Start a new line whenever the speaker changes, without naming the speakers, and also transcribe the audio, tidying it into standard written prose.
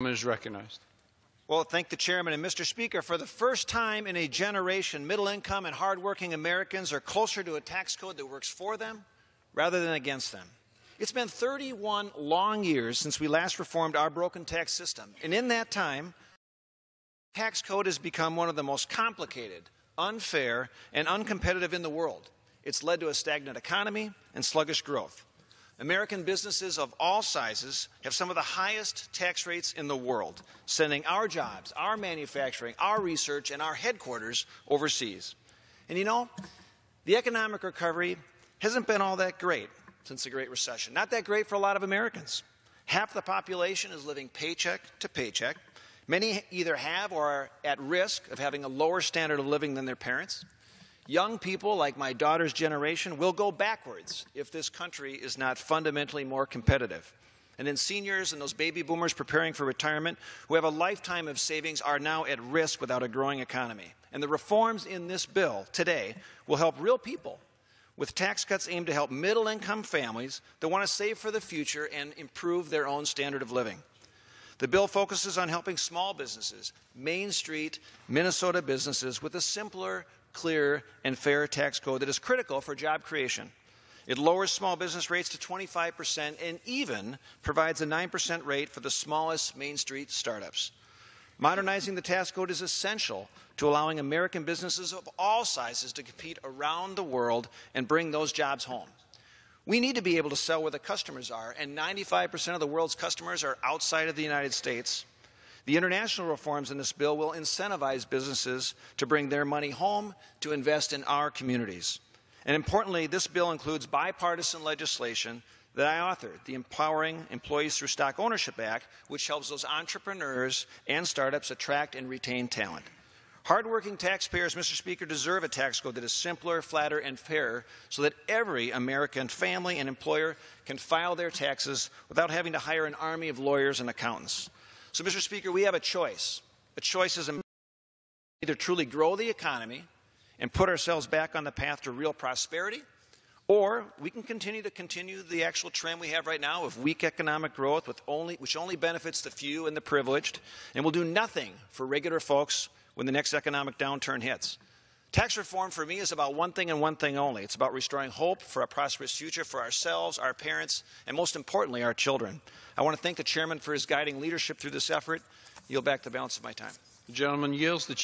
Is recognized.
Well, thank the chairman. And Mr. Speaker, for the first time in a generation, middle-income and hardworking Americans are closer to a tax code that works for them rather than against them. It's been 31 long years since we last reformed our broken tax system. And in that time, the tax code has become one of the most complicated, unfair, and uncompetitive in the world. It's led to a stagnant economy and sluggish growth. American businesses of all sizes have some of the highest tax rates in the world, sending our jobs, our manufacturing, our research, and our headquarters overseas. And you know, the economic recovery hasn't been all that great since the Great Recession. Not that great for a lot of Americans. Half the population is living paycheck to paycheck. Many either have or are at risk of having a lower standard of living than their parents. Young people, like my daughter's generation, will go backwards if this country is not fundamentally more competitive. And then seniors and those baby boomers preparing for retirement who have a lifetime of savings are now at risk without a growing economy. And the reforms in this bill today will help real people with tax cuts aimed to help middle-income families that want to save for the future and improve their own standard of living. The bill focuses on helping small businesses, Main Street, Minnesota businesses, with a simpler, clear, and fair tax code that is critical for job creation. It lowers small business rates to 25% and even provides a 9% rate for the smallest Main Street startups. Modernizing the tax code is essential to allowing American businesses of all sizes to compete around the world and bring those jobs home. We need to be able to sell where the customers are, and 95% of the world's customers are outside of the United States. The international reforms in this bill will incentivize businesses to bring their money home to invest in our communities. And importantly, this bill includes bipartisan legislation that I authored, the Empowering Employees Through Stock Ownership Act, which helps those entrepreneurs and startups attract and retain talent. Hardworking taxpayers, Mr. Speaker, deserve a tax code that is simpler, flatter, and fairer so that every American family and employer can file their taxes without having to hire an army of lawyers and accountants. So, Mr. Speaker, we have a choice. A choice is either truly grow the economy and put ourselves back on the path to real prosperity, or we can continue the actual trend we have right now of weak economic growth which only benefits the few and the privileged, and will do nothing for regular folks when the next economic downturn hits. Tax reform for me is about one thing and one thing only. It's about restoring hope for a prosperous future for ourselves, our parents, and most importantly, our children. I want to thank the chairman for his guiding leadership through this effort. Yield back the balance of my time.
The gentleman yields the